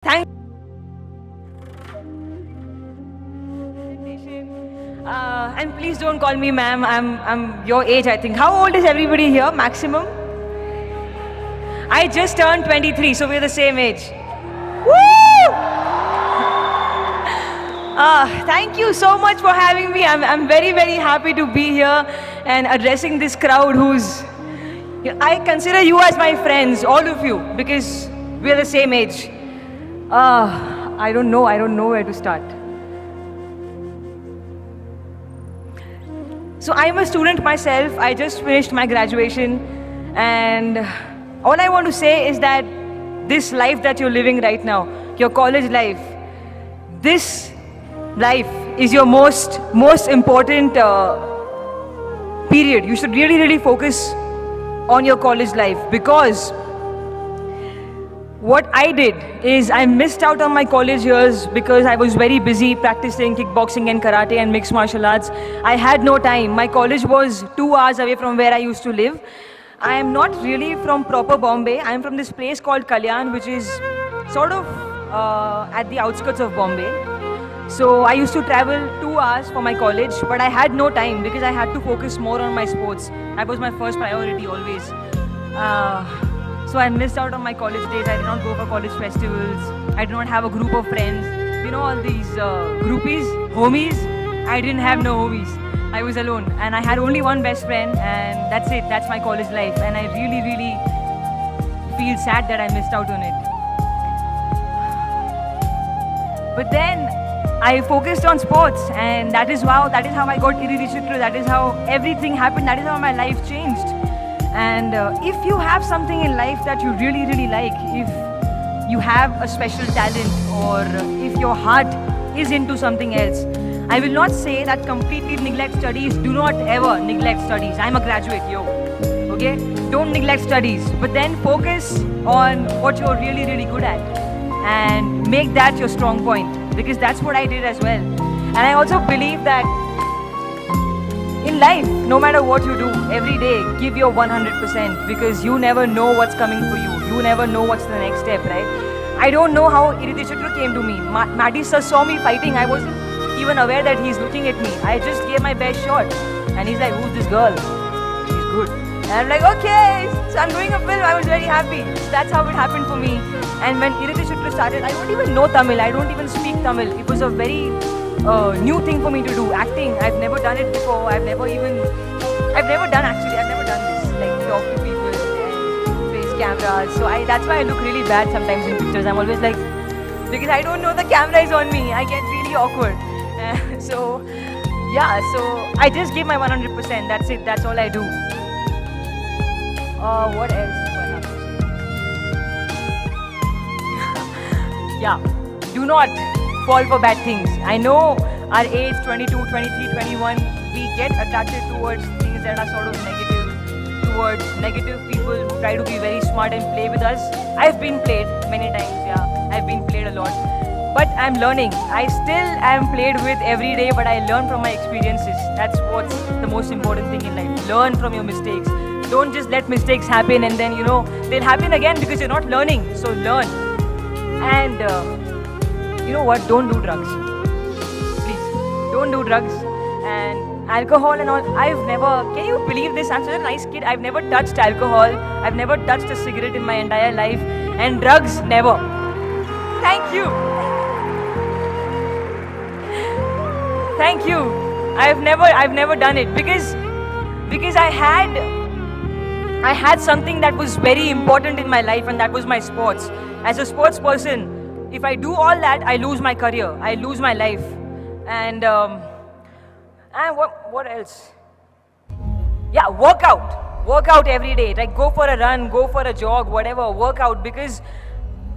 Thank and please don't call me ma'am. I'm your age, I think. How old is everybody here? Maximum? I just turned 23, so we're the same age. Woo! Thank you so much for having me. I'm very, very happy to be here and addressing this crowd who's. I consider you as my friends, all of you, because we're the same age. I don't know where to start. So I'm a student myself. I just finished my graduation, and all I want to say is that this life that you're living right now, your college life, this life is your most important period. You should really focus on your college life, because what I did is I missed out on my college years because I was very busy practicing kickboxing and karate and mixed martial arts. I had no time. My college was 2 hours away from where I used to live. I am not really from proper Bombay. I am from this place called Kalyan, which is sort of at the outskirts of Bombay. So I used to travel 2 hours for my college, but I had no time because I had to focus more on my sports. That was my first priority always. So I missed out on my college days. I did not go for college festivals. I did not have a group of friends. You know, all these groupies, homies. I didn't have no homies. I was alone, and I had only one best friend, and that's it. That's my college life, and I really feel sad that I missed out on it. But then I focused on sports, and that is how I got Iridishitra. That is how everything happened. That is how my life changed. And if you have something in life that you really like, if you have a special talent, or if your heart is into something else, I will not say that completely neglect studies. Do not ever neglect studies. I'm a graduate, yo. Okay? Don't neglect studies. But then focus on what you're really good at, and make that your strong point, because that's what I did as well. And I also believe that in life, no matter what you do, every day, give your 100%, because you never know what's coming for you. You never know what's the next step, right? I don't know how Iridishitra came to me. Maddie sir saw me fighting. I wasn't even aware that he's looking at me. I just gave my best shot. And he's like, who's this girl? She's good. And I'm like, okay, so I'm doing a film. I was very happy. So that's how it happened for me. And when Iridishitra started, I don't even know Tamil. I don't even speak Tamil. It was a very new thing for me to do. Acting, I've never done it before. I've never done this, like talk to people and face cameras. So that's why I look really bad sometimes in pictures. I'm always like, because I don't know the camera is on me. I get really awkward. So I just give my 100%. That's it. That's all I do. What else do I have to say? Yeah, do not fall for bad things. I know our age, 22, 23, 21, we get attracted towards things that are sort of negative, towards negative people who try to be very smart and play with us. I've been played many times, yeah. I've been played a lot. But I'm learning. I still am played with every day, but I learn from my experiences. That's what's the most important thing in life. Learn from your mistakes. Don't just let mistakes happen and then, they'll happen again because you're not learning. So learn. And you know what? Don't do drugs. Please, don't do drugs. And alcohol and all. Can you believe this? I'm such a nice kid. I've never touched alcohol. I've never touched a cigarette in my entire life. And drugs, never. Thank you. Thank you. I've never done it because I had something that was very important in my life, and that was my sports. As a sports person, if I do all that, I lose my career, I lose my life. And what else? Yeah, work out every day. Like, go for a run, go for a jog, whatever, work out, because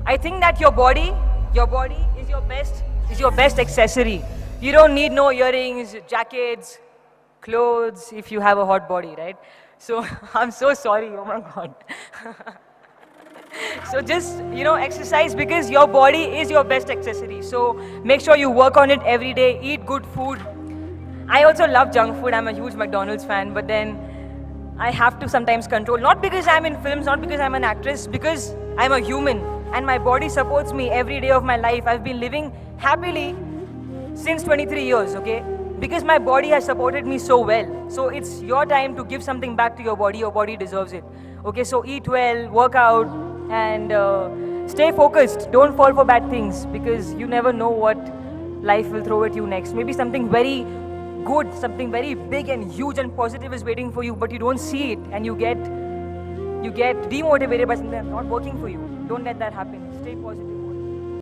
I think that your body is your best accessory. You don't need no earrings, jackets, clothes if you have a hot body, right? So I'm so sorry, oh my God. So just, exercise, because your body is your best accessory. So make sure you work on it every day, eat good food. I also love junk food. I'm a huge McDonald's fan, but then I have to sometimes control, not because I'm in films, not because I'm an actress, because I'm a human. and my body supports me every day of my life. I've been living happily since 23 years, okay? Because my body has supported me so well. So it's your time to give something back to your body deserves it. Okay, so eat well, work out, and stay focused. Don't fall for bad things, because you never know what life will throw at you next. Maybe something very good, something very big and huge and positive is waiting for you, but you don't see it, and you get demotivated by something that's not working for you. Don't let that happen. Stay positive.